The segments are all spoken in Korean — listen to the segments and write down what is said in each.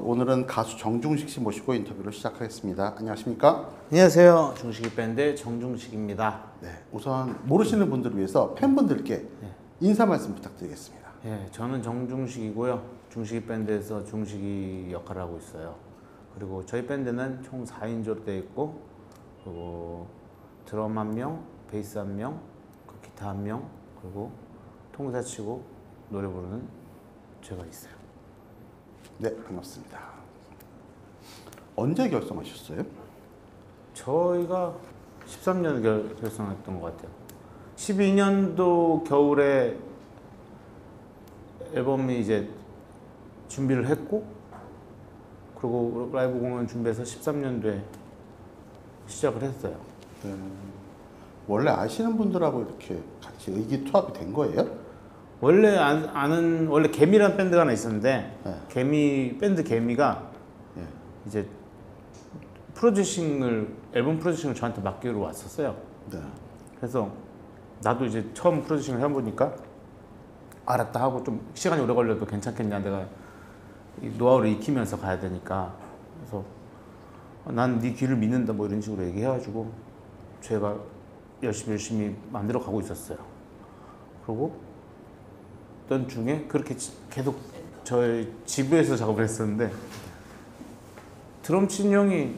오늘은 가수 정중식 씨 모시고 인터뷰를 시작하겠습니다. 안녕하십니까? 안녕하세요. 중식이 밴드 정중식입니다. 네, 우선 모르시는 분들을 위해서 팬분들께 인사 말씀 부탁드리겠습니다. 예, 저는 정중식이고요. 중식이 밴드에서 중식이 역할을 하고 있어요. 그리고 저희 밴드는 총 4인조로 되어 있고, 그리고 드럼 1명, 베이스 1명, 기타 1명, 그리고 통기타 치고 노래 부르는 제가 있어요. 네, 반갑습니다. 언제 결성하셨어요? 저희가 13년 결성했던 것 같아요. 12년도 겨울에 앨범이 이제 준비를 했고, 그리고 라이브 공연 준비해서 13년도에 시작을 했어요. 네. 원래 아시는 분들하고 이렇게 같이 의기투합이 된 거예요? 원래 아는 원래 개미라는 밴드가 하나 있었는데, 네. 밴드 개미가 네. 이제 앨범 프로듀싱을 저한테 맡기러 왔었어요. 네. 그래서 나도 이제 처음 프로듀싱을 해보니까 알았다 하고, 좀 시간이 오래 걸려도 괜찮겠냐, 내가 이 노하우를 익히면서 가야 되니까. 그래서 난 네 귀를 믿는다 뭐 이런 식으로 얘기해가지고 제가 열심히 만들어 가고 있었어요. 그리고 어떤 중에 그렇게 계속 저희 집에서 작업을 했었는데, 드럼 친 형이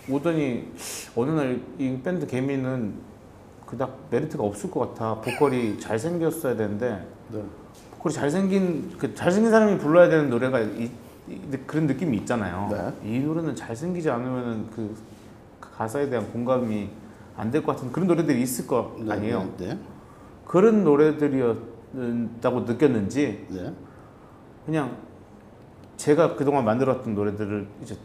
오더니 어느 날 이 밴드 개미는 그닥 메리트가 없을 것 같아. 보컬이 잘생겼어야 되는데, 네. 보컬이 잘생긴 사람이 불러야 되는 노래가 그런 느낌이 있잖아요. 네. 이 노래는 잘생기지 않으면 그 가사에 대한 공감이 안 될 것 같은 그런 노래들이 있을 거 아니에요. 네. 네. 그런 노래들이었다고 느꼈는지, 네. 그냥 제가 그동안 만들었던 노래들을 이제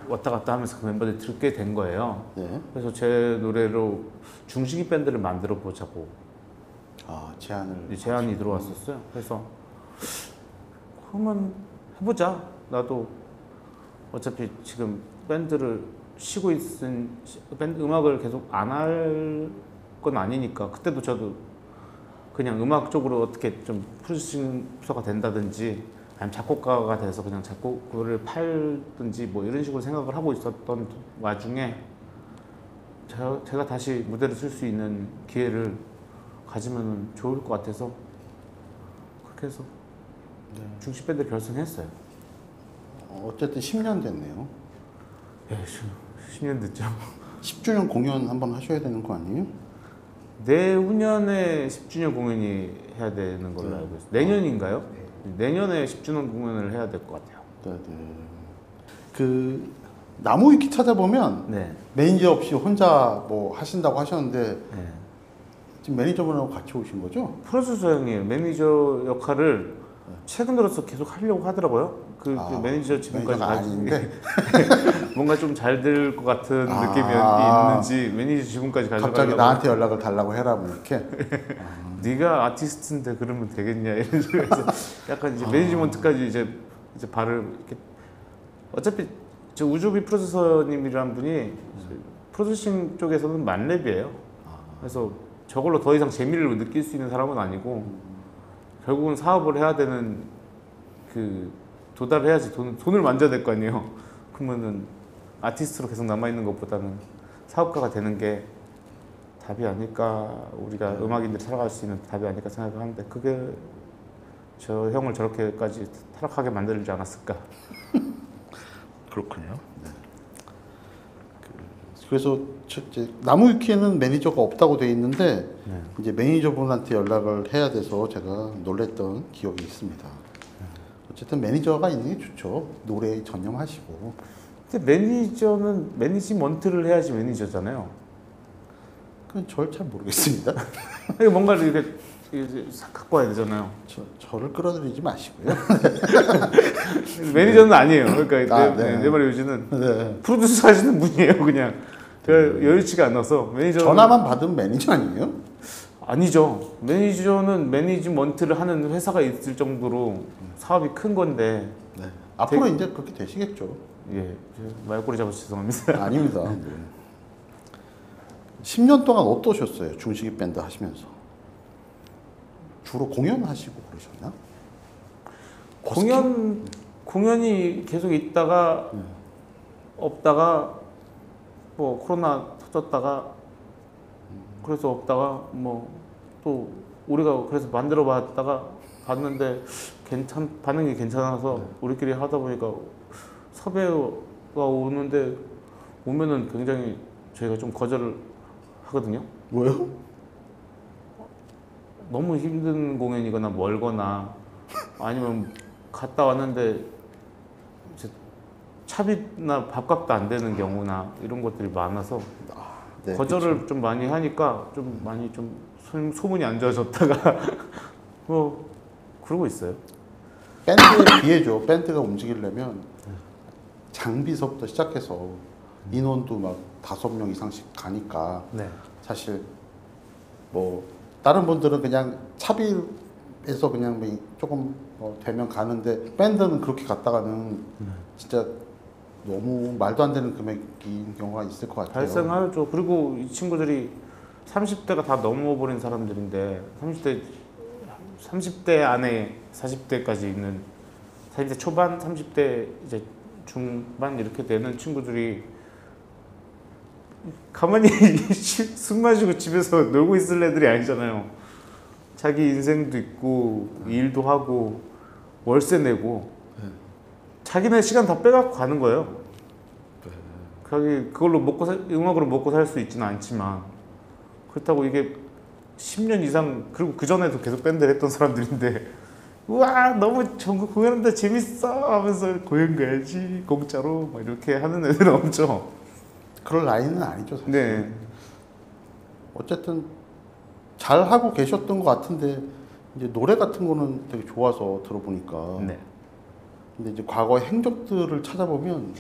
왔다 갔다 하면서 그 멤버들이 듣게 된 거예요. 네. 그래서 제 노래로 중식이 밴드를 만들어 보자고 제안이 들어왔었어요. 그래서 그러면 해보자. 나도 어차피 지금 밴드를 쉬고 있은 밴드 음악을 계속 안 할 건 아니니까, 그때도 저도 그냥 음악 쪽으로 어떻게 좀 프로듀서가 된다든지 아니면 작곡가가 돼서 그냥 작곡을 팔든지 뭐 이런 식으로 생각을 하고 있었던 와중에 제가 다시 무대를 쓸 수 있는 기회를 가지면 좋을 것 같아서 그렇게 해서 중식 밴드를 결성했어요. 어쨌든 10년 됐네요. 예, 10년 됐죠. 10주년 공연 한번 하셔야 되는 거 아니에요? 내후년에 10주년 공연이 해야 되는 걸로 알고 있어요. 내년인가요? 내년에 10주년 공연을 해야 될 것 같아요. 네. 그 나무위키 찾아보면 네. 매니저 없이 혼자 뭐 하신다고 하셨는데 네. 지금 매니저분하고 같이 오신 거죠? 프로듀서 형이에요. 매니저 역할을 최근 들어서 계속 하려고 하더라고요. 그 매니저 지금까지 매니저가 아닌데 뭔가 좀 잘 될 것 같은 느낌이 있는지 매니저 지금까지 가져가려고. 갑자기 나한테 연락을 달라고 해라 뭐 이렇게. 네가 아티스트인데 그러면 되겠냐 이런 식으로 해서 약간 이제 매니지먼트까지 이제 발을 이렇게. 어차피 저 우주비 프로듀서님이란 분이 프로듀싱 쪽에서는 만렙이에요. 그래서 저걸로 더 이상 재미를 느낄 수 있는 사람은 아니고, 결국은 사업을 해야 되는 도달을 해야지 돈을 만져야 될 거 아니에요. 그러면은 아티스트로 계속 남아있는 것보다는 사업가가 되는 게 답이 아닐까, 우리가 음악인들이 살아갈 수 있는 답이 아닐까 생각을 하는데, 그게 저 형을 저렇게까지 타락하게 만들지 않았을까. 그렇군요. 네. 그래서 이제 나무위키에는 매니저가 없다고 돼 있는데 이제 매니저분한테 연락을 해야 돼서 제가 놀랬던 기억이 있습니다. 어쨌든 매니저가 있는 게 좋죠. 노래에 전념하시고. 근데 매니저는 매니지먼트를 해야지 매니저잖아요. 그건 저를 잘 모르겠습니다. 뭔가를 이렇게 갖고 와야 되잖아요. 저를 끌어들이지 마시고요. 매니저는 아니에요. 그러니까 내 말의 요지는 프로듀서 하시는 분이에요. 그냥 여유치가 않아서. 매니저 전화만 받으면 매니저 아니에요? 아니죠. 매니저는 매니지먼트를 하는 회사가 있을 정도로 사업이 큰 건데. 네. 앞으로 이제 그렇게 되시겠죠. 예, 말꼬리 잡아서 죄송합니다. 아닙니다. 네. 10년 동안 어떠셨어요? 중식이 밴드 하시면서 주로 공연하시고 그러셨나? 공연 공연이 계속 있다가 없다가 뭐 코로나 터졌다가 그래서 없다가 뭐 또 우리가 그래서 만들어 봤다가 봤는데 반응이 괜찮아서 우리끼리 하다 보니까 섭외가 오는데 오면은 굉장히 저희가 좀 거절을 하거든요. 왜요? 너무 힘든 공연이거나 멀거나 아니면 갔다 왔는데 이제 차비나 밥값도 안 되는 경우나 이런 것들이 많아서 네, 거절을 그쵸. 좀 많이 하니까 좀 많이 좀 소문이 안 좋아졌다가 뭐 그러고 있어요. 밴드에 비해죠. 밴드가 움직이려면 장비서부터 시작해서 인원도 막 5명 이상씩 가니까 네. 사실 뭐 다른 분들은 그냥 차비에서 그냥 뭐 조금 되면 가는데 밴드는 그렇게 갔다가는 진짜 너무 말도 안 되는 금액인 경우가 있을 것 같아요. 발생하죠. 그리고 이 친구들이 30대가 다 넘어버린 사람들인데 30대 안에 40대까지 있는 40대 초반, 30대 이제 중반 이렇게 되는 친구들이 가만히 술 마시고 집에서 놀고 있을 애들이 아니잖아요. 자기 인생도 있고 일도 하고 월세 내고 자기네 시간 다 빼갖고 가는 거예요. 그걸로 음악으로 먹고 살 수 있지는 않지만 그렇다고 이게 10년 이상 그리고 그 전에도 계속 밴드를 했던 사람들인데 우와 너무 전국 공연한다 재밌어 하면서 공연 가야지 공짜로 막 이렇게 하는 애들은 없죠. 그럴 나이는 아니죠, 사실. 네. 어쨌든 잘 하고 계셨던 것 같은데 이제 노래 같은 거는 되게 좋아서 들어보니까. 네. 근데 이제 과거의 행적들을 찾아보면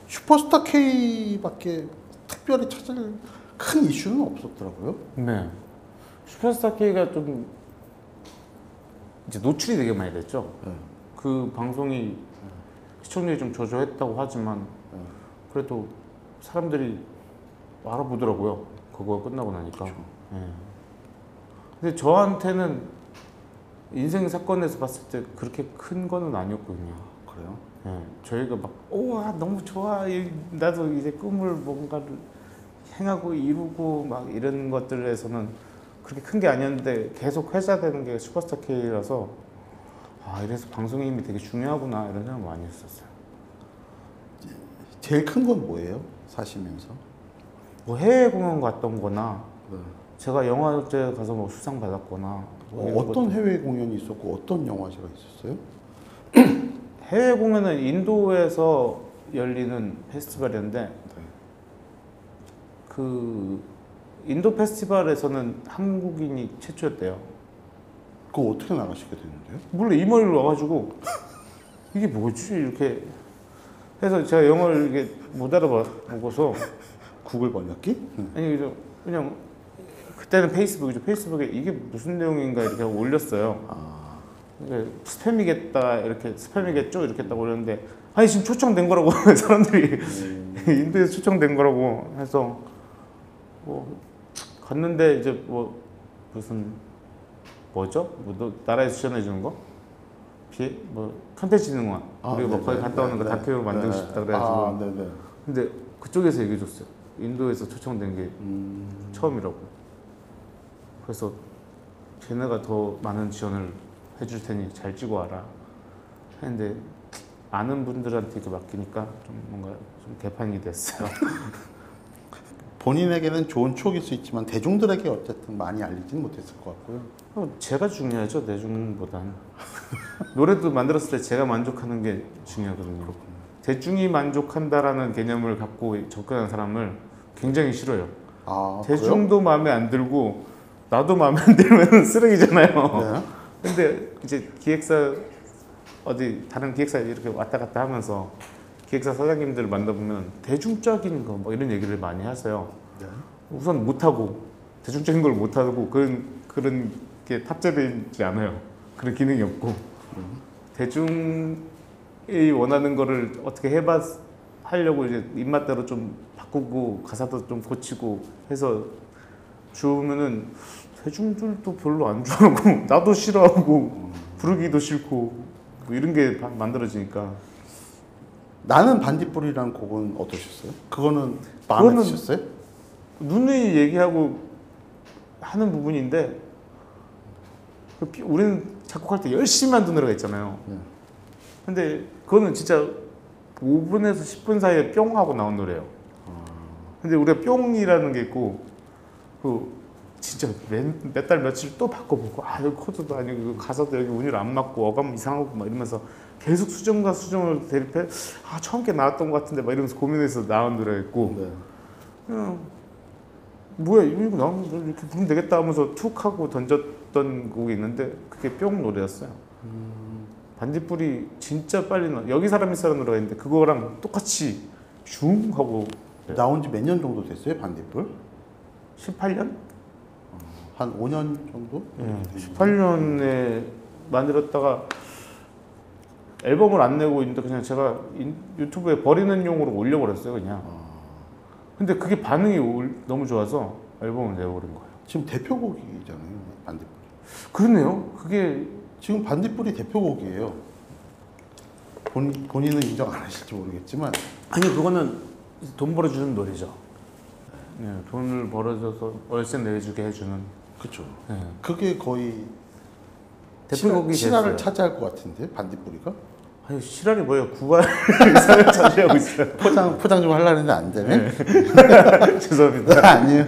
슈퍼스타 K밖에 특별히 찾을 큰 이슈는 없었더라고요. 네. 슈퍼스타 K가 좀 이제 노출이 되게 많이 됐죠. 네. 그 방송이 시청률이 좀 저조했다고 하지만 그래도 사람들이 알아보더라고요. 그거 끝나고 나니까. 네. 근데 저한테는 인생 사건에서 봤을 때 그렇게 큰 거는 아니었거든요. 그래요? 네. 저희가 막 우와 너무 좋아 나도 이제 꿈을 뭔가를 행하고 이루고 막 이런 것들에서는 그렇게 큰 게 아니었는데 계속 회자되는 게 슈퍼스타 K라서 아 이래서 방송의 힘이 되게 중요하구나 이런 생각 많이 했었어요. 제일 큰 건 뭐예요? 사시면서? 뭐 해외 공연 갔던 거나 네. 제가 영화제 가서 뭐 수상 받았거나 뭐 이런 어떤 것들. 해외 공연이 있었고 어떤 영화제가 있었어요? 해외 공연은 인도에서 열리는 페스티벌이었는데 그 인도 페스티벌에서는 한국인이 최초였대요. 그거 어떻게 나가시게 됐는데요? 몰라 이메일로 와가지고 이게 뭐지 이렇게 해서 제가 영어를 이게 못 알아보고서 구글 번역기? 아니 그냥 그때는 페이스북이죠. 페이스북에 이게 무슨 내용인가 이렇게 하고 올렸어요. 아, 이게 스팸이겠다 이렇게 스팸이겠죠 이렇게 딱 올렸는데 아니 지금 초청된 거라고 사람들이 인도에서 초청된 거라고 해서 뭐 갔는데 이제 뭐 무슨 뭐죠? 뭐 나라에서 지원해 주는 거? 뭐 컨텐츠진흥원 우리가 뭐 거기 갔다 오는 거 다큐 만들고 싶다 그래가지고 아, 네네. 근데 그쪽에서 얘기해 줬어요. 인도에서 초청된 게 처음이라고. 그래서 걔네가 더 많은 지원을 해줄 테니 잘 찍어 와라 했는데 아는 분들한테 이렇게 맡기니까 좀 뭔가 좀 개판이 됐어요. 본인에게는 좋은 추억일 수 있지만 대중들에게 어쨌든 많이 알리지는 못했을 것 같고요. 제가 중요하죠 대중보단. 노래도 만들었을 때 제가 만족하는 게 중요하거든요. 대중이 만족한다라는 개념을 갖고 접근하는 사람을 굉장히 싫어요. 아, 대중도 마음에 안 들고 나도 마음에 안 들면 쓰레기잖아요. 네. 근데 이제 기획사 어디 다른 기획사 이렇게 왔다 갔다 하면서 기획사 사장님들 만나보면 대중적인 거 뭐 이런 얘기를 많이 하세요. 네. 우선 못하고 대중적인 걸 못하고 그런 게 탑재되지 않아요. 그런 기능이 없고 대중이 원하는 거를 어떻게 하려고 이제 입맛대로 좀 바꾸고 가사도 좀 고치고 해서 주면은 대중들도 별로 안 좋아하고 나도 싫어하고 부르기도 싫고 뭐 이런 게 만들어지니까. 나는 반딧불이라는 곡은 어떠셨어요? 그거는 마음에 그거는 드셨어요? 누누이 얘기하고 하는 부분인데 우리는 작곡할 때 열심히 만든 노래가 있잖아요. 근데 그거는 진짜 5분에서 10분 사이에 뿅 하고 나온 노래예요. 근데 우리가 뿅이라는 게 있고 그 진짜 몇 달 며칠 또 바꿔보고 여기 코드도 아니고 가사도 여기 운율 안 맞고 어감 이상하고 막 이러면서 계속 수정과 수정을 대립해 처음 게 나왔던 것 같은데 막 이러면서 고민해서 나온 노래가 있고 네. 그냥 뭐야 이거 나오면 이렇게 부르면 되겠다 하면서 툭 하고 던졌던 곡이 있는데 그게 뿅 노래였어요. 반딧불이 진짜 빨리 여기 사람 있어라는 노래가 있는데 그거랑 똑같이 슝 하고 나온 지 몇 년 정도 됐어요, 반딧불? 18년? 한 5년 정도? 18년에 만들었다가 앨범을 안 내고 있는데 그냥 제가 유튜브에 버리는 용으로 올려버렸어요 그냥. 근데 그게 반응이 너무 좋아서 앨범을 내버린 거예요. 지금 대표곡이잖아요, 반딧불. 그러네요. 그게 지금 반딧불이 대표곡이에요. 본인은 인정 안 하실지 모르겠지만. 아니 그거는 돈 벌어주는 노래죠. 네, 돈을 벌어줘서 월세 내주게 해주는. 그렇죠. 네. 그게 거의 대표곡이 신화를 됐어요. 차지할 것 같은데 반딧불이가? 아니 실화이 뭐예요? 구할 이상을 차지하고 있어요. 포장 좀 하려고 했는데 안 되네. 죄송합니다. 아니에요.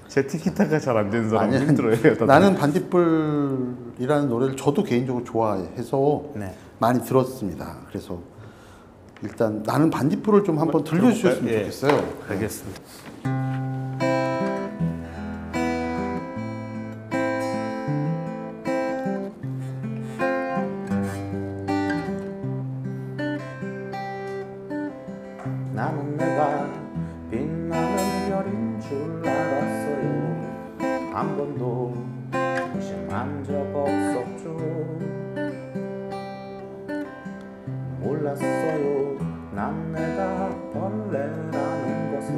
제 티키타가 잘 안 되는 사람 아니요. 힘들어요. 나는 반딧불이라는 노래를 저도 개인적으로 좋아해서 네. 많이 들었습니다. 그래서 일단 나는 반딧불을 좀 한번 들려주셨으면 예. 좋겠어요. 알겠습니다. 나는 내가 빛나는 별인 줄 알았어요. 한 번도 의심한 적 없었죠. 몰랐어요. 난 내가 벌레라는 것을.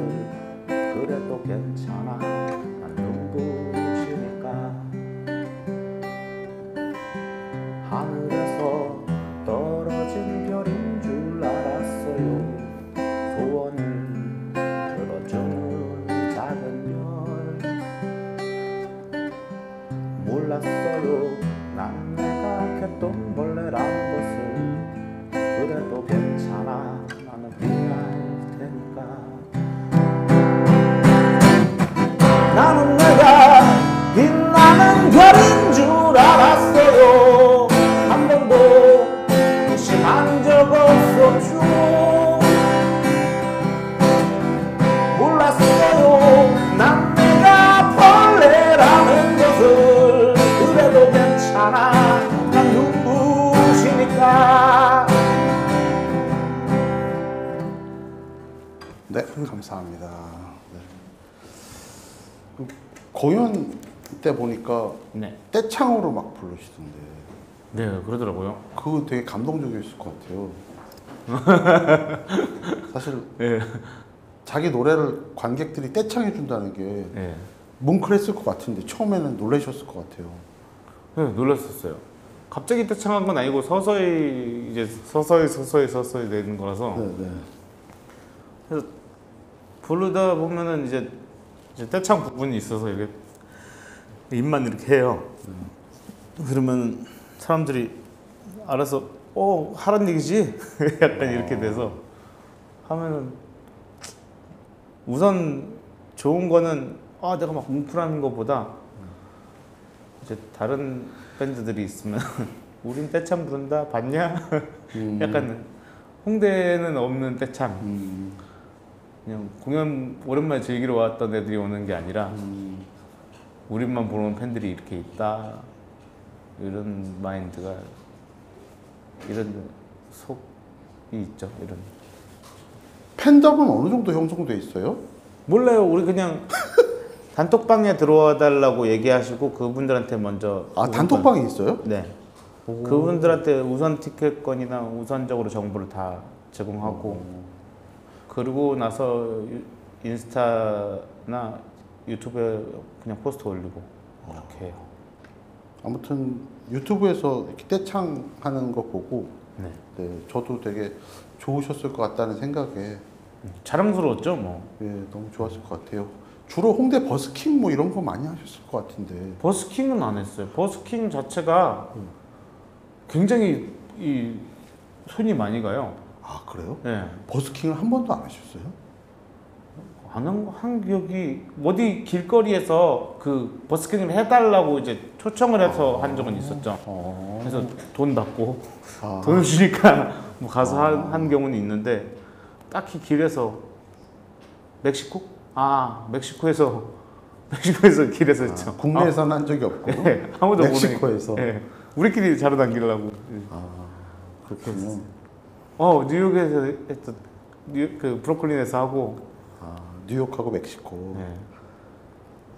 그래도 괜찮아. 난 눈부시니까. 하늘에서 떨어진 별인 줄 알았어요. 소원을 들어주는 작은 별. 몰랐어요. 난 내가 개똥벌레라는 것을. 그래도 괜찮아. 나는 빛날 테니까. 나는 내가 빛나는 별인 줄 알았어요. 한 번도 의심한 적 없었죠. 몰랐어요. 난 내가 벌레라는 것을. 그래도 괜찮아. 난 눈부시니까. 네, 감사합니다. 네. 공연 때 보니까 네. 떼창으로 막 부르시던데 네, 그러더라고요. 그거 되게 감동적이었을 것 같아요. 사실 네. 자기 노래를 관객들이 떼창해 준다는 게 네. 뭉클했을 것 같은데 처음에는 놀라셨을 것 같아요. 네, 놀랐었어요. 갑자기 떼창한 건 아니고 서서히 이제 서서히 되는 거라서. 네, 네. 그래서 부르다 보면은 이제 떼창 부분이 있어서 이게 입만 이렇게 해요. 그러면 사람들이 알아서 하란 얘기지? 약간 이렇게 돼서 하면은 우선 좋은 거는 내가 막 뭉클한 것보다 이제 다른 밴드들이 있으면 우린 떼창 부른다 봤냐? 약간 홍대에는 없는 떼창. 그냥 공연 오랜만에 즐기러 왔던 애들이 오는 게 아니라 우리만 보는 팬들이 이렇게 있다 이런 마인드가 이런 속이 있죠. 이런 팬덤은 어느 정도 형성돼 있어요? 몰라요. 우리 그냥 단톡방에 들어와 달라고 얘기하시고 그분들한테 먼저 단톡방이 있어요? 네. 그분들한테 우선 티켓권이나 우선적으로 정보를 다 제공하고 그러고 나서 인스타나 유튜브에 그냥 포스트 올리고 그렇게 해요. 아무튼 유튜브에서 이렇게 떼창하는 거 보고 네. 네, 저도 되게 좋으셨을 것 같다는 생각에 자랑스러웠죠, 뭐. 예, 너무 좋았을 것 같아요. 주로 홍대 버스킹 뭐 이런 거 많이 하셨을 것 같은데. 버스킹은 안 했어요. 버스킹 자체가 굉장히 이 손이 많이 가요. 아 그래요? 예. 버스킹을 한 번도 안 하셨어요? 한 기억이 어디 길거리에서 그 버스킹을 해달라고 이제 초청을 해서 한 적은 있었죠. 그래서 돈 받고 아. 돈을 주니까 뭐 가서 한 경우는 있는데 딱히 길에서 멕시코? 멕시코에서 길에서 했죠. 국내에서는 한 적이 없고 네, 아무도 멕시코에서. 모르니까. 네, 우리끼리 자러 다니려고. 그렇군요. 뉴욕에서 했던 그 브루클린에서 하고. 뉴욕하고 멕시코. 네.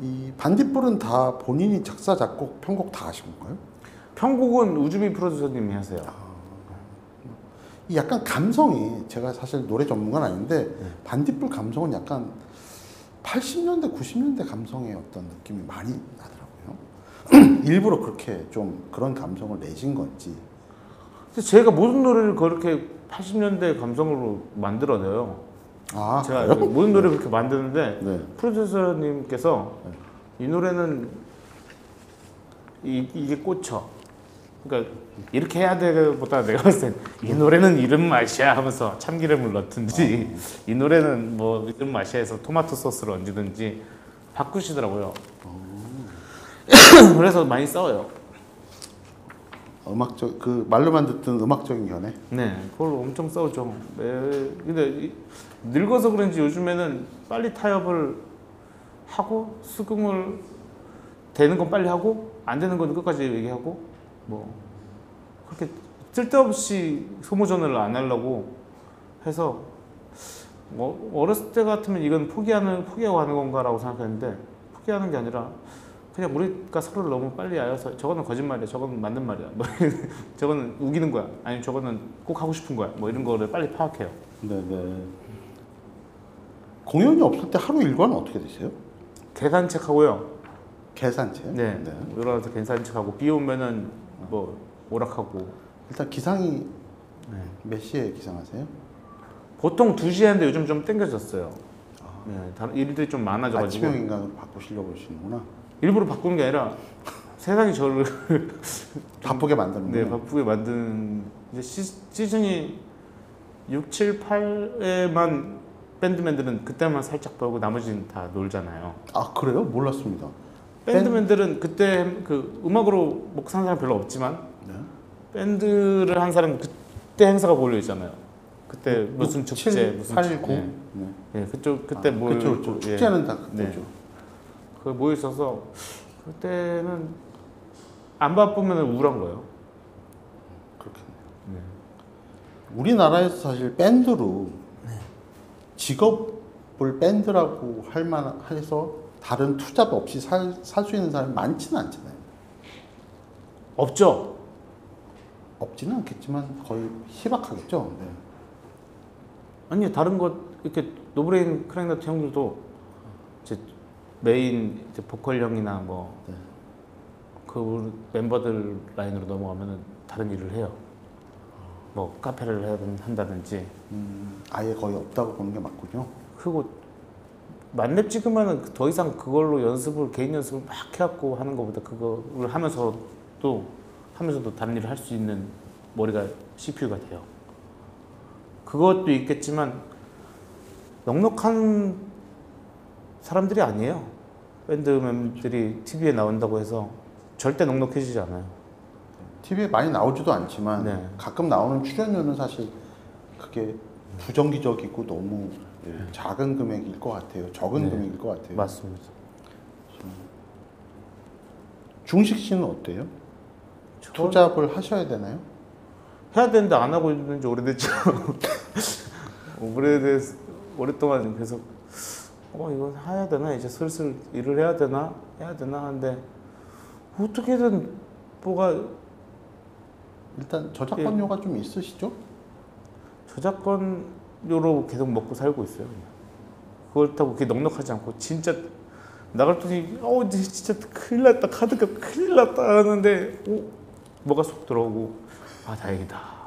이 반딧불은 다 본인이 작사, 작곡, 편곡 다 하신 건가요? 편곡은 우주비 프로듀서님이 하세요. 이 약간 감성이 제가 사실 노래 전문가는 아닌데 반딧불 감성은 약간 80년대, 90년대 감성의 어떤 느낌이 많이 나더라고요. 일부러 그렇게 좀 그런 감성을 내신 건지. 그래서 제가 모든 노래를 그렇게 80년대 감성으로 만들어내요. 제가 그래요? 모든 노래를 그렇게 만드는데 네. 프로듀서님께서 이 노래는 이게 꽂혀. 그러니까 이렇게 해야 되보다 내가 봤을 땐 이 노래는 이런 맛이야 하면서 참기름을 넣든지 이 노래는 뭐 이런 맛이야 해서 토마토 소스를 얹든지 바꾸시더라고요. 그래서 많이 싸워요. 음악적 그 말로만 듣던 음악적인 견해. 네, 그걸로 엄청 싸우죠. 근데 늙어서 그런지 요즘에는 빨리 타협을 하고 수긍을 되는 건 빨리 하고 안 되는 건 끝까지 얘기하고 뭐 그렇게 쓸데없이 소모전을 안 하려고 해서 뭐 어렸을 때 같으면 이건 포기하고 하는 건가라고 생각했는데 포기하는 게 아니라 그냥 우리가 서로를 너무 빨리 알아서 저거는 거짓말이야, 저거는 맞는 말이야, 뭐 저거는 우기는 거야, 아니면 저거는 꼭 하고 싶은 거야, 뭐 이런 거를 빨리 파악해요. 네네. 공연이 없을 때 하루 일과는 어떻게 되세요? 계산책하고요. 계산책. 네. 일어나서 계산책하고 비 오면은 뭐 오락하고. 일단 기상이 네. 몇 시에 기상하세요? 보통 2시에 하는데 요즘 좀 땡겨졌어요. 네, 다른 일들이 좀 많아져가지고. 아침형 인간으로 바꾸시려고 그러시는구나. 일부러 바꾸는 게 아니라 세상이 저를 바쁘게 만드는 네, 거예요. 바쁘게 만든 이제 시즌이 6, 7, 8에만 밴드맨들은 그때만 살짝 보고 나머지는 다 놀잖아요. 아 그래요? 몰랐습니다. 밴드맨들은 그때 그 음악으로 먹고 사는 사람 별로 없지만 네. 밴드를 한 사람은 그때 행사가 몰려 있잖아요. 그때 무슨 6, 축제 7, 무슨 8, 9. 네. 네. 예, 그쪽 그때 모여 그쵸, 있고, 그쵸. 축제는 다 네. 그거죠. 그 모여 있어서 그때는 안 바쁘면 우울한 거예요. 그렇겠네요. 네. 우리나라에서 사실 밴드로 직업을 밴드라고 할 만해서 다른 투잡 없이 살 수 있는 사람이 많지는 않잖아요. 없죠. 없지는 않겠지만 거의 희박하겠죠. 네. 아니 다른 것 이렇게 노브레인 크랙너트 형들도 이제 메인 이제 보컬 형이나 뭐 네. 그 멤버들 라인으로 넘어가면은 다른 일을 해요. 뭐 카페를 한다든지. 아예 거의 없다고 보는 게 맞군요. 그리고 만렙 찍으면은 더 이상 그걸로 개인 연습을 막 해갖고 하는 것보다 그거를 하면서도 다른 일을 할 수 있는 머리가 CPU가 돼요. 그것도 있겠지만 넉넉한 사람들이 아니에요. 밴드맨들이 TV에 나온다고 해서 절대 넉넉해지지 않아요. TV에 많이 나오지도 않지만 네. 가끔 나오는 출연료는 사실 그게 부정기적이고 너무 작은 금액일 것 같아요. 적은 네. 금액일 것 같아요. 맞습니다. 중식 씨는 어때요? 투잡을 하셔야 되나요? 해야 되는데 안 하고 있는 지 오래됐죠. 오랫동안 계속 이건 해야 되나 이제 슬슬 일을 해야 되나 하는데 어떻게든 뭐가 일단 저작권료가 좀 있으시죠? 저작권료로 계속 먹고 살고 있어요. 그냥. 그렇다고 그게 넉넉하지 않고 진짜 나갔더니 이제 진짜 큰일 났다, 카드가 큰일 났다 하는데 뭐가 쏙 들어오고 다행이다.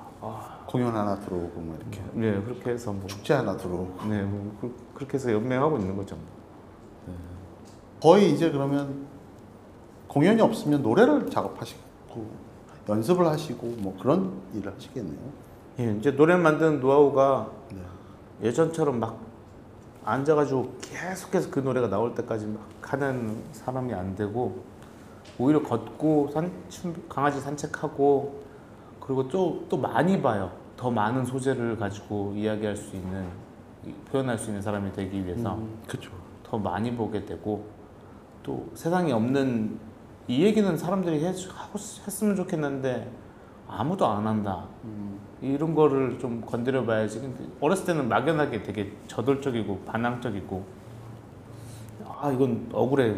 공연 하나 들어오고 뭐 이렇게 네, 그렇게 해서 뭐 축제 하나 들어오고. 네, 뭐 그렇게 해서 연맹하고 있는 거죠. 거의 이제 그러면 공연이 없으면 노래를 작업하시고 연습을 하시고 뭐 그런 일을 하시겠네요. 예, 이제 노래 만드는 노하우가 네. 예전처럼 막 앉아가지고 계속해서 그 노래가 나올 때까지 막 하는 사람이 안 되고 오히려 걷고 강아지 산책하고 그리고 또 많이 봐요. 더 많은 소재를 가지고 이야기할 수 있는 표현할 수 있는 사람이 되기 위해서 그렇죠. 더 많이 보게 되고 또 세상에 없는 이 얘기는 사람들이 했으면 좋겠는데 아무도 안 한다. 이런 거를 좀 건드려 봐야지. 근데 어렸을 때는 막연하게 되게 저돌적이고 반항적이고 이건 억울해,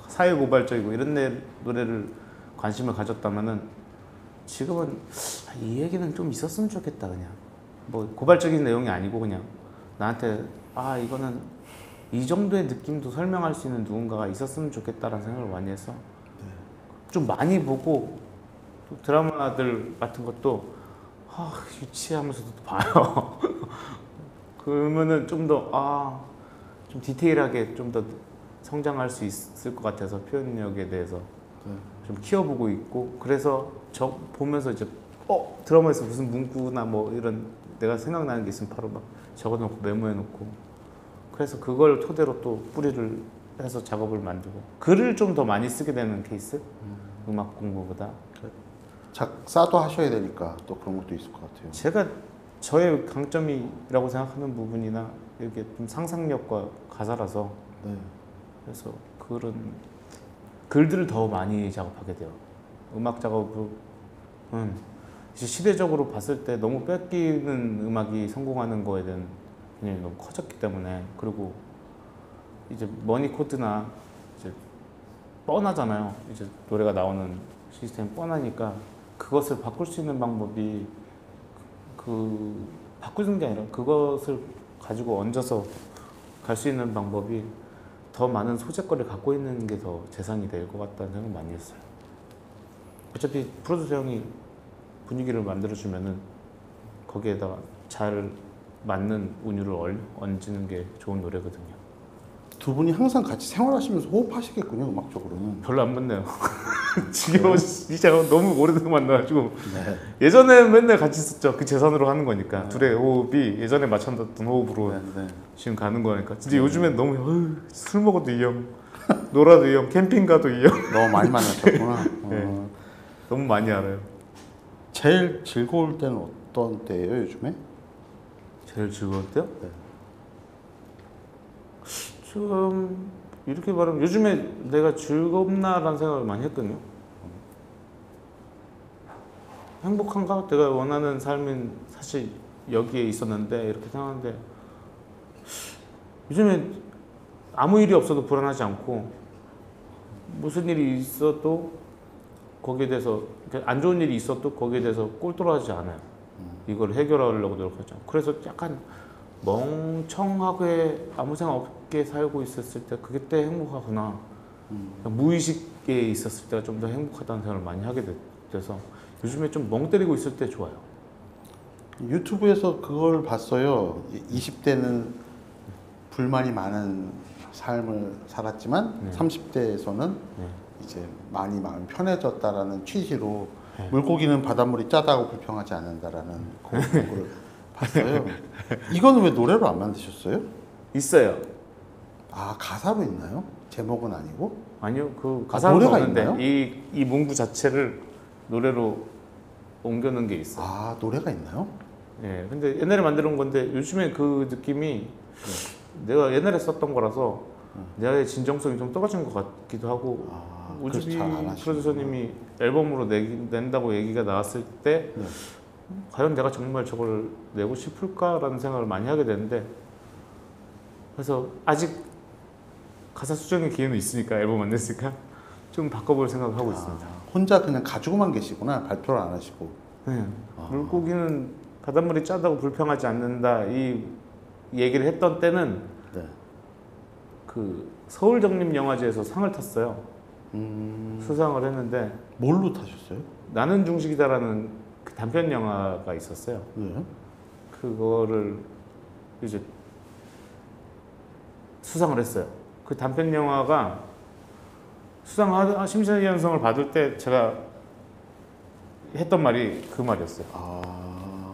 사회고발적이고 이런 노래를 관심을 가졌다면은 지금은 이 얘기는 좀 있었으면 좋겠다. 그냥 뭐 고발적인 내용이 아니고 그냥 나한테 이거는 이 정도의 느낌도 설명할 수 있는 누군가가 있었으면 좋겠다라는 생각을 많이 해서 좀 많이 보고 또 드라마들 같은 것도 유치하면서도 봐요. 그러면은 좀 더 좀 디테일하게 좀 더 성장할 수 있을 것 같아서 표현력에 대해서 좀 키워보고 있고 그래서 보면서 이제 드라마에서 무슨 문구나 뭐 이런 내가 생각나는 게 있으면 바로 막 적어놓고 메모해놓고 그래서 그걸 토대로 또 뿌리를 해서 작업을 만들고 글을 좀 더 많이 쓰게 되는 케이스 음악 공부보다 작사도 하셔야 되니까 또 그런 것도 있을 것 같아요. 제가 저의 강점이라고 생각하는 부분이나 이렇게 좀 상상력과 가사라서 그래서 그런 글들을 더 많이 작업하게 돼요. 음악 작업은 이제 시대적으로 봤을 때 너무 뺏기는 음악이 성공하는 거에 대한 개념이 너무 커졌기 때문에 그리고 이제 머니 코드나 이제 뻔하잖아요. 이제 노래가 나오는 시스템이 뻔하니까 그것을 바꿀 수 있는 방법이 바꾸는 게 아니라 그것을 가지고 얹어서 갈 수 있는 방법이 더 많은 소재거리를 갖고 있는 게 더 재산이 될 것 같다는 생각 많이 했어요. 어차피 프로듀서 형이 분위기를 만들어주면은 거기에다가 잘 맞는 운율을 얹는 게 좋은 노래거든요. 두 분이 항상 같이 생활하시면서 호흡하시겠군요, 음악적으로는. 별로 안 맞네요. 지금 진짜 너무 오래돼서 만나가지고 예전에 맨날 같이 있었죠. 그 재산으로 하는 거니까 둘의 호흡이 예전에 맞춰놨던 호흡으로 지금 가는 거니까 진짜 요즘엔 너무 술 먹어도 이 형, 놀아도 이 형, 캠핑 가도 이 형. 너무 많이 만나셨구나. 네. 너무 많이 알아요. 제일 즐거울 때는 어떤 때예요, 요즘에? 제일 즐거울 때요? 네. 좀 이렇게 말하면 요즘에 내가 즐겁나라는 생각을 많이 했거든요. 행복한가? 내가 원하는 삶은 사실 여기에 있었는데 이렇게 생각하는데 요즘에 아무 일이 없어도 불안하지 않고 무슨 일이 있어도 거기에 대해서 안 좋은 일이 있어도 거기에 대해서 꼴똘하지 않아요. 이걸 해결하려고 노력하지 않고 그래서 약간 멍청하게 아무 생각 없게 살고 있었을 때 그때 행복하구나. 무의식에 있었을 때가 좀 더 행복하다는 생각을 많이 하게 돼서 요즘에 좀 멍 때리고 있을 때 좋아요. 유튜브에서 그걸 봤어요. 20대는 불만이 많은 삶을 살았지만 30대에서는 이제 많이 마음이 편해졌다라는 취지로 물고기는 바닷물이 짜다고 불평하지 않는다라는 그걸 봤어요. 이거는 왜 노래로 안 만드셨어요? 있어요. 가사로 있나요? 제목은 아니고? 아니요, 그 가사는 노래가 없는데 있나요? 이 문구 자체를 노래로 옮겨놓은 게 있어요. 노래가 있나요? 예, 근데 옛날에 만들어 온 건데 요즘에 그 느낌이 내가 옛날에 썼던 거라서 내의 진정성이 좀 떨어진 것 같기도 하고 우주비 프로듀서님이 앨범으로 낸다고 얘기가 나왔을 때 과연 내가 정말 저걸 내고 싶을까라는 생각을 많이 하게 되는데 그래서 아직 가사 수정의 기회는 있으니까 앨범 안 냈으니까 좀 바꿔볼 생각을 하고 있습니다. 혼자 그냥 가지고만 계시구나. 발표를 안 하시고. 네. 물고기는 바닷물이 짜다고 불평하지 않는다 이 얘기를 했던 때는 그 서울정립영화제에서 상을 탔어요. 수상을 했는데 뭘로 타셨어요? 나는 중식이다라는 그 단편 영화가 있었어요. 네. 그거를 이제 수상을 했어요. 그 단편 영화가 심사위원상을 받을 때 제가 했던 말이 그 말이었어요. 아,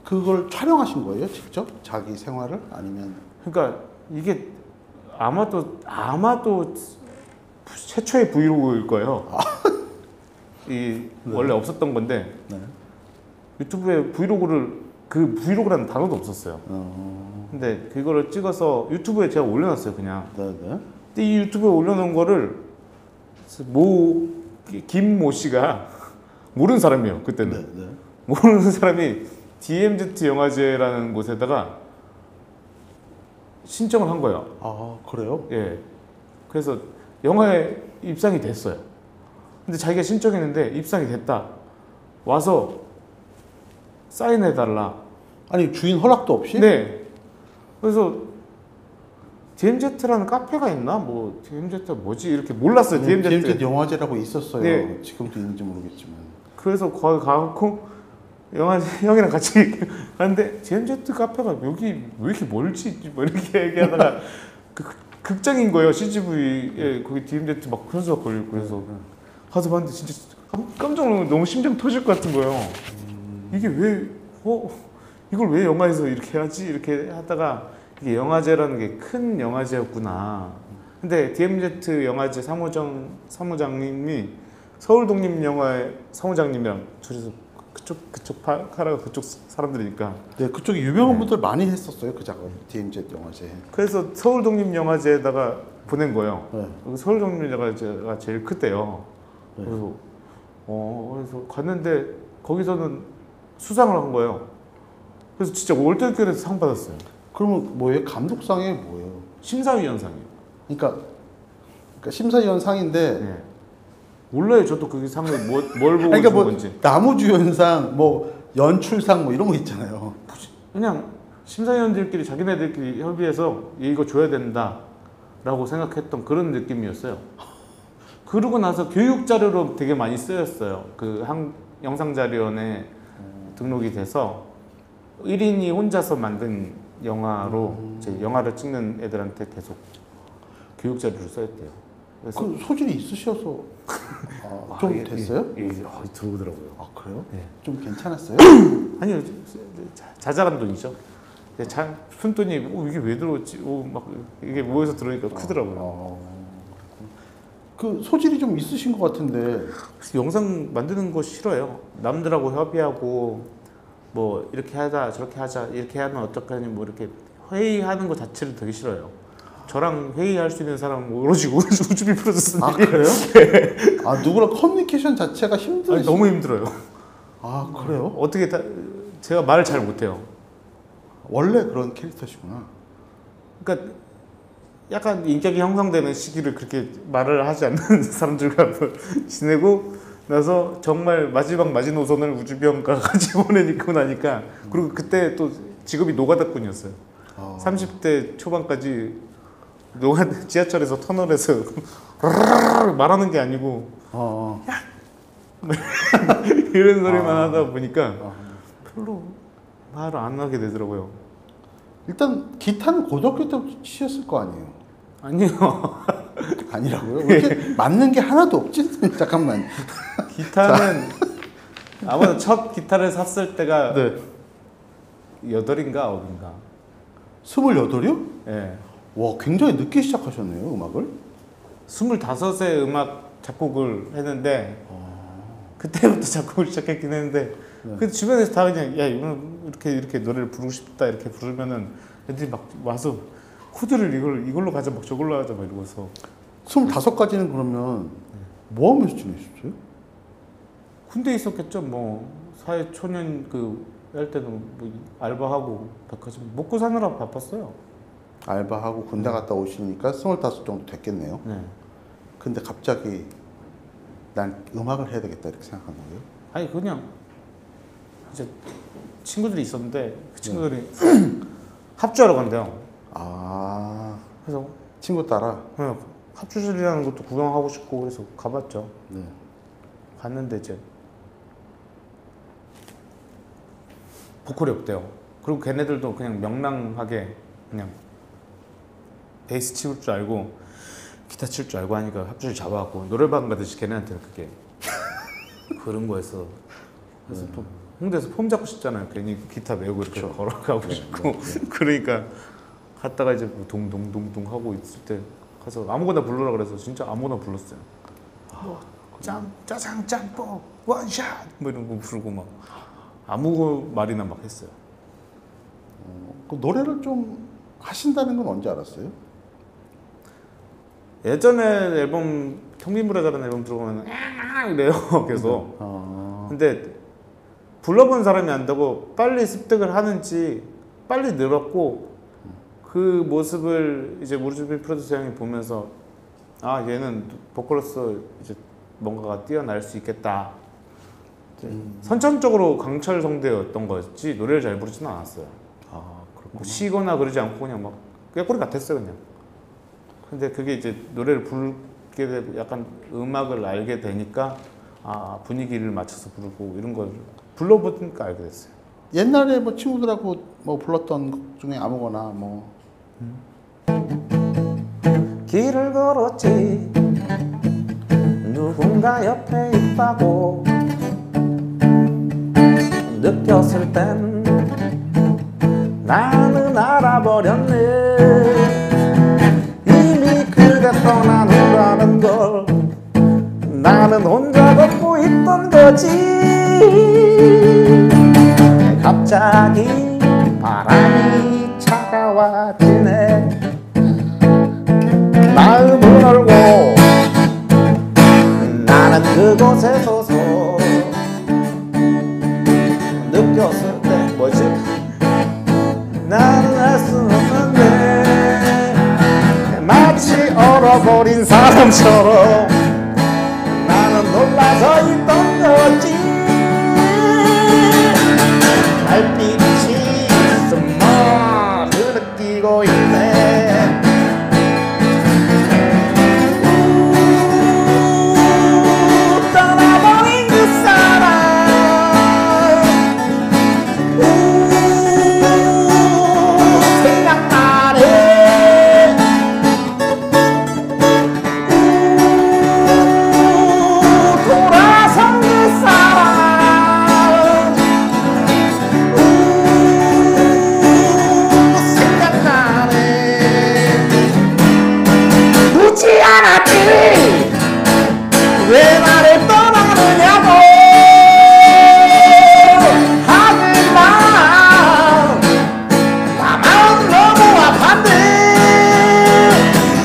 그걸 촬영하신 거예요, 직접? 자기 생활을? 아니면? 그러니까 이게 아마도 최초의 브이로그일 거예요. 이 원래 없었던 건데 네. 유튜브에 그 브이로그라는 단어도 없었어요. 근데 그거를 찍어서 유튜브에 제가 올려놨어요, 그냥. 네네. 근데 이 유튜브에 올려놓은 거를 김모 씨가 모르는 사람이에요, 그때는. 네. 모르는 사람이 DMZ 영화제라는 곳에다가 신청을 한 거예요. 아, 그래요? 예. 그래서 영화에 입상이 됐어요. 근데 자기가 신청했는데 입상이 됐다. 와서 사인해달라. 아니, 주인 허락도 없이? 네. 그래서 DMZ라는 카페가 있나? 뭐 DMZ가 뭐지? 이렇게 몰랐어요. DMZ 영화제라고 있었어요. 네. 지금도 있는지 모르겠지만. 그래서 거기 가고 형이랑 같이 갔는데 DMZ 카페가 여기 왜 이렇게 멀지? 뭐 이렇게 얘기하다가 극장인 거예요. CGV에 거기 DMZ 막 현수가 걸리고 그래서 가서 봤는데 진짜 깜짝 놀라서 너무 심장 터질 것 같은 거예요. 이게 이걸 왜 영화에서 이렇게 하지? 이렇게 하다가 이게 영화제라는 게 큰 영화제였구나. 근데 DMZ 영화제 사무장님이 서울독립영화의 사무장님이랑 둘이서 그쪽 카라가 그쪽 사람들이니까. 네, 그쪽에 유명한 분들 많이 했었어요, 그 작업. DMZ 영화제. 그래서 서울독립영화제에다가 보낸 거예요. 네. 서울독립영화제가 제일 크대요. 네. 그래서 갔는데 거기서는 수상을 한 거예요. 그래서 진짜 월드컵에서 상 받았어요. 그러면 뭐예요? 감독상이 뭐예요? 심사위원상이에요. 그러니까 심사위원상인데 네. 몰라요. 저도 그 상을 뭘 보고 그러니까 준 뭐 건지. 나무주연상, 뭐 연출상 뭐 이런 거 있잖아요. 그냥 심사위원들끼리 자기네들끼리 협의해서 이거 줘야 된다라고 생각했던 그런 느낌이었어요. 그러고 나서 교육 자료로 되게 많이 쓰였어요. 그 영상자료원에 등록이 돼서 1인이 혼자서 만든 영화로 이제 영화를 찍는 애들한테 계속 교육 자료를 써였대요. 그래서 그 소질이 있으셔서 좀 됐어요? 들어오더라고요. 아, 그래요? 네. 좀 괜찮았어요? 아니요, 자잘한 돈이죠. 푼돈이 이게 왜 들어왔지? 막 이게 모여서 들어오니까 크더라고요. 그 소질이 좀 있으신 것 같은데. 그래서 영상 만드는 거 싫어요. 남들하고 협의하고 뭐 이렇게 하자 저렇게 하자 이렇게 하면 어떡하니 뭐 이렇게 회의하는 거 자체를 되게 싫어요. 저랑 회의할 수 있는 사람은 오로지 우주비 프로듀서님. 아, 그래요? 아, 누구랑 커뮤니케이션 자체가 힘들어요? 너무 힘들어요. 아, 그래요? 어떻게 제가 말을 잘 못해요. 원래 그런 캐릭터시구나. 그러니까 약간 인격이 형성되는 시기를 그렇게 말을 하지 않는 사람들과 지내고 나서 정말 마지막 마지노선을 우주병과 같이 보내고 나니까 그리고 그때 또 직업이 노가다꾼이었어요. 30대 초반까지 지하철에서 터널에서 말하는 게 아니고 이런 소리만 하다 보니까 별로 말을 안 하게 되더라고요. 일단 기타는 고등학교 때부터 치셨을 거 아니에요? 아니요. 아니라고요? 왜 이렇게 맞는 게 하나도 없지? 잠깐만. 기타는 아마도 첫 기타를 샀을 때가 네. 8인가 9인가. 28이요? 예. 와, 굉장히 늦게 시작하셨네요, 음악을. 25세 음악 작곡을 했는데 그때부터 작곡을 시작했긴 했는데 그 주변에서 다 그냥 야 이렇게 노래를 부르고 싶다 이렇게 부르면은 애들이 막 와서 코드를 이걸로 가자 막 저걸로 하자 막 이러고서 25까지는 그러면 뭐 하면서 지내셨어요? 군대 있었겠죠. 뭐 사회 초년 할 때는 뭐 알바하고 백화점 먹고 사느라 바빴어요. 알바하고 군대 갔다 오시니까 25 정도 됐겠네요. 네. 근데 갑자기 난 음악을 해야 되겠다 이렇게 생각한 거예요? 아니 그냥 이제 친구들이 있었는데 그 친구들이 합주하러 간대요. 아, 그래서 친구 따라. 그냥 합주실이라는 것도 구경하고 싶고 그래서 가봤죠. 네. 갔는데 이제 보컬이 없대요. 그리고 걔네들도 그냥 명랑하게 그냥 베이스 치울 줄 알고 기타 칠 줄 알고 하니까 합주실 잡아갖고 노래방 가듯이 걔네한테는 그게 그런 거였어. 그래서 또 홍대에서 폼 잡고 싶잖아요. 괜히 기타 메고 이렇게 그렇죠. 걸어가고 싶고 그러니까 갔다가 이제 뭐 동동동동 하고 있을 때 가서 아무거나 불러라 그래서 진짜 아무거나 불렀어요. 뭐 짜장 짬뽕 원샷 뭐 이런 거 부르고 막 아무 말이나 막 했어요. 그 노래를 좀 하신다는 건 언제 알았어요? 예전에 앨범 통빈불에다라는 앨범 들어보면 이래요 계속. 근데 불러본 사람이 안다고 빨리 습득을 하는지 빨리 늘었고 그 모습을 이제 우주비 프로듀서 형이 보면서 아 얘는 보컬로서 이제 뭔가가 뛰어날 수 있겠다. 선천적으로 강철성대였던 거였지 노래를 잘 부르지는 않았어요. 뭐 쉬거나 그러지 않고 그냥 막 꾀꼬리 같았어요 그냥. 근데 그게 이제 노래를 부르게 되고 약간 음악을 알게 되니까 아 분위기를 맞춰서 부르고 이런 걸 불러보니까 알게 됐어요. 옛날에 뭐 친구들하고 뭐 불렀던 곡 중에 아무거나 뭐. 길을 걸었지 누군가 옆에 있다고 느꼈을 땐 나는 알아버렸네. 이미 그대 떠난 후라는 걸 나는 혼자 걷고 있던 거지. 갑자기 바람이 차가워지네. 마음을 열고 나는 그곳에 서서 느꼈을 때 뭐지? 나는 알 수 없는데 마치 얼어버린 사람처럼 나는 놀라서 있던 거지. 달빛이 숨어 흐느끼고 있네. 떠나버린 그 사람 생각나네. 돌아선 그 사람 생각나네. 묻지 않았지 왜 나를 떠나느냐고. 하지만 나만 너무 아팠네.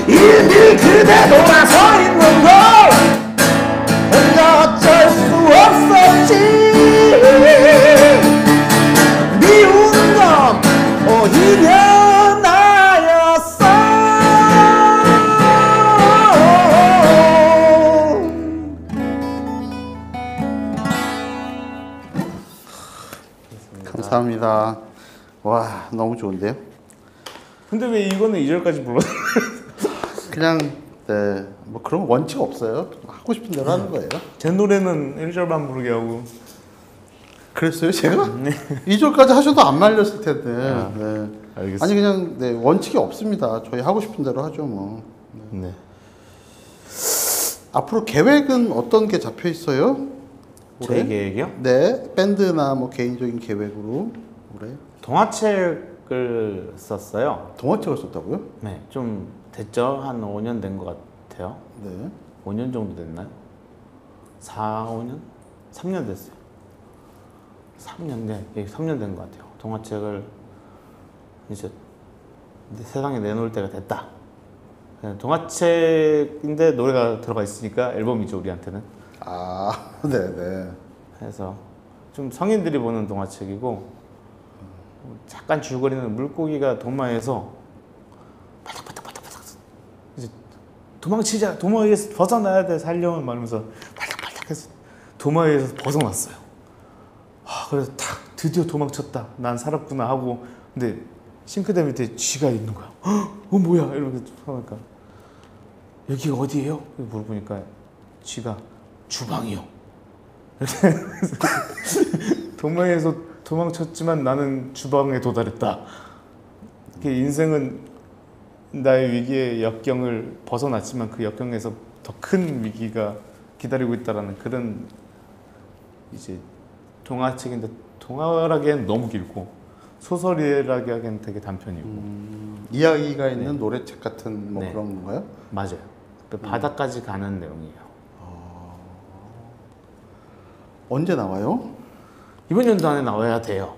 이미 그대 돌아서 있는 걸 혼자 어쩔 수 없었지. 미운 건 오히려 나였어. 감사합니다. 와, 너무 좋은데요? 근데 왜 이거는 2절까지 불렀어? 그냥 네, 뭐 그런 원칙 없어요. 하고 싶은 대로 하는 거예요. 제 노래는 1절만 부르게 하고. 그랬어요, 제가? 2절까지 하셔도 안 말렸을 텐데. 네. 알겠습니다. 아니 그냥 네, 원칙이 없습니다. 저희 하고 싶은 대로 하죠, 뭐. 네. 앞으로 계획은 어떤 게 잡혀 있어요? 제 계획이요? 네, 밴드나 뭐 개인적인 계획으로 올해 동화책을 썼어요. 동화책을 썼다고요? 네, 좀 됐죠? 한 5년 된 것 같아요. 네. 5년 정도 됐나요? 4, 5년? 3년 됐어요. 3년, 네, 3년 된 것 같아요. 동화책을 이제 세상에 내놓을 때가 됐다. 동화책인데 노래가 들어가 있으니까 앨범이죠, 우리한테는. 아, 네네. 그래서 좀 성인들이 보는 동화책이고 잠깐 줄거리는 물고기가 도마에서 바닥바닥바닥바닥 이제 도망치자, 도마에서 벗어나야 돼, 살려면 말하면서 발닥발닥해서 도마에서 벗어났어요. 그래서 탁 드디어 도망쳤다, 난 살았구나 하고. 근데 싱크대 밑에 쥐가 있는 거야. 뭐야? 이러면서 하니까 여기가 어디예요? 물어보니까 쥐가 주방이요. 동맹에서 도망쳤지만 나는 주방에 도달했다. 이렇게 인생은 나의 위기의 역경을 벗어났지만 그 역경에서 더 큰 위기가 기다리고 있다라는 그런 이제 동화책인데 동화라기엔 너무 길고 소설이라기 하기엔 되게 단편이고 이야기가 있는 노래책 같은 뭐 네. 그런 건가요? 맞아요. 그 바다까지 가는 내용이에요. 언제 나와요? 이번 연도 안에 나와야 돼요.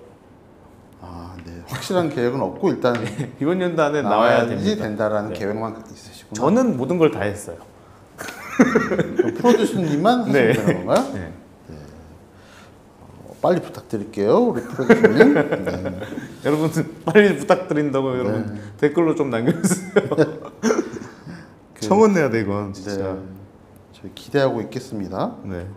아, 네. 확실한 계획은 없고 일단 이번 연도 안에 나와야 나와야지 됩니다. 된다라는 네. 계획만 있으시구나. 저는 모든 걸 다 했어요. 프로듀서님만 하시면 네. 되는 건가요? 네. 빨리 부탁드릴게요, 우리 프로듀서님. 네. 여러분 빨리 부탁드린다고 여러분 댓글로 좀 남겨주세요. 청원 내야 돼 이건 진짜. 네. 저희 기대하고 있겠습니다. 네.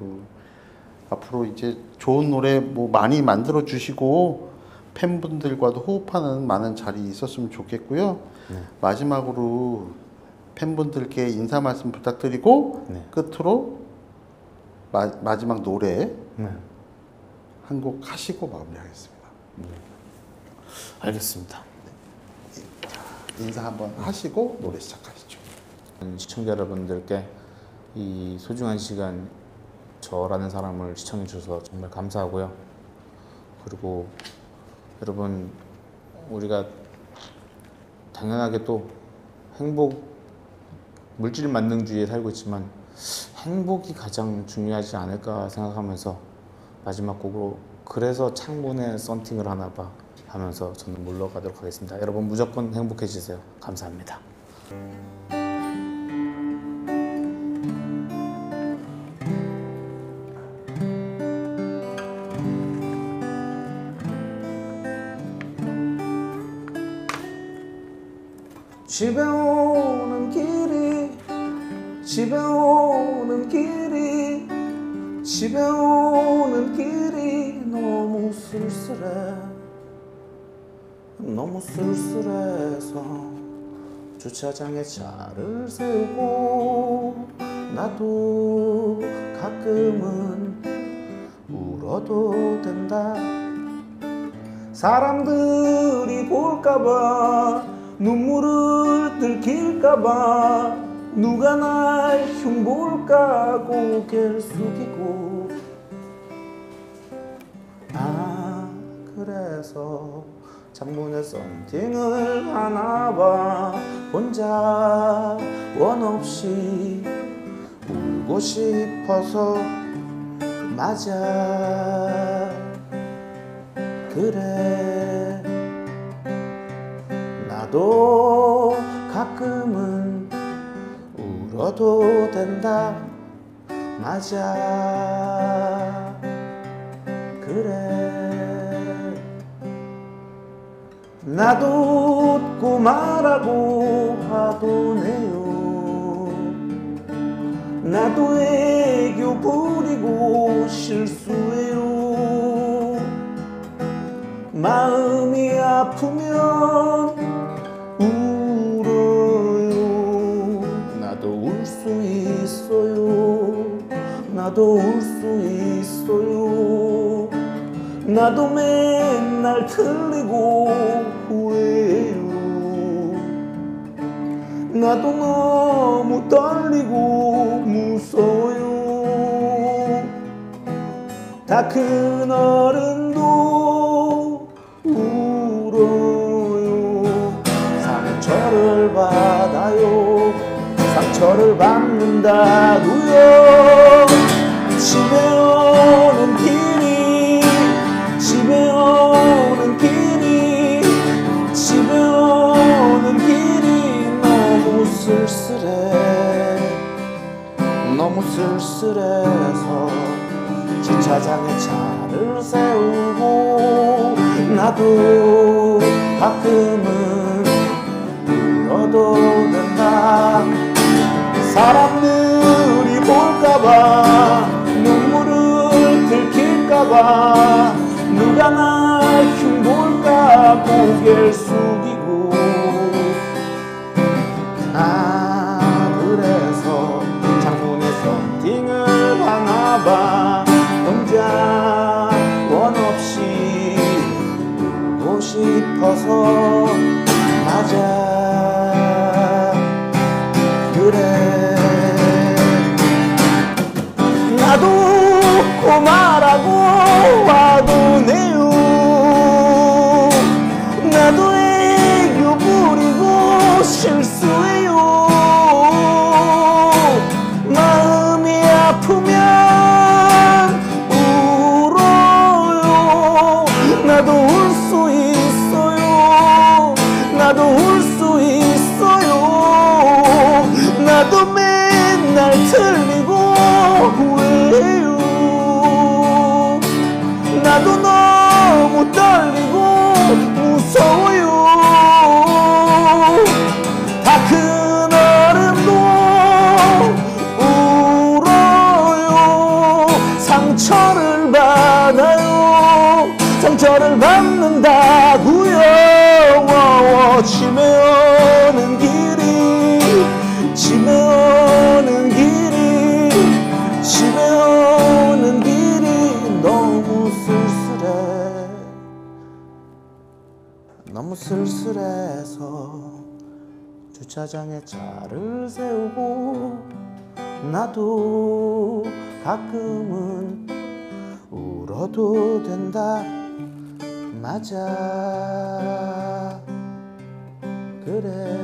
앞으로 이제 좋은 노래 뭐 많이 만들어 주시고 팬분들과도 호흡하는 많은 자리 있었으면 좋겠고요. 네. 마지막으로 팬분들께 인사 말씀 부탁드리고 네. 끝으로 마지막 노래 네. 한 곡 하시고 마무리하겠습니다. 알겠습니다. 인사 한번 하시고 노래 시작하시죠. 시청자 여러분들께 이 소중한 시간 저라는 사람을 시청해 주셔서 정말 감사하고요. 그리고 여러분 우리가 당연하게 또 행복 물질 만능주의에 살고 있지만 행복이 가장 중요하지 않을까 생각하면서 마지막 곡으로 그래서 창문에 썬팅을 하나 봐 하면서 저는 물러가도록 하겠습니다. 여러분 무조건 행복해지세요. 감사합니다. 집에 오는 길이 집에 오는 길이 집에 오는 길이 너무 쓸쓸해 너무 쓸쓸해서 주차장에 차를 세우고 나도 가끔은 울어도 된다 사람들이 볼까봐 눈물을 들킬까봐 누가 날 흉볼까 고개를 숙이고 그래서 창문에 썬팅을 하나봐 혼자 원 없이 울고 싶어서 맞아 그래 나도 가끔은 울어도 된다 맞아 그래 나도 웃고 말하고 하도네요 나도 애교 부리고 실수해요 마음이 아프면 울어요 나도 울 수 있어요 나도 울 수 있어요 나도 맨날 틀리고 후회해요 나도 너무 떨리고 무서워요 다 큰 어른도 울어요 상처를 받아요 상처를 받는다고요 집에 오는 길이 집에 오는 길이 집에 오는 길이 너무 쓸쓸해 너무 쓸쓸해서 주차장에 차를 세우고 나도 가끔은 울어도 된다 사람들이 볼까봐 눈물을 들킬까봐 누가 날 흉볼까 고개를 숙이 쓸쓸해서 주차장에 차를 세우고 나도 가끔은 울어도 된다 맞아 그래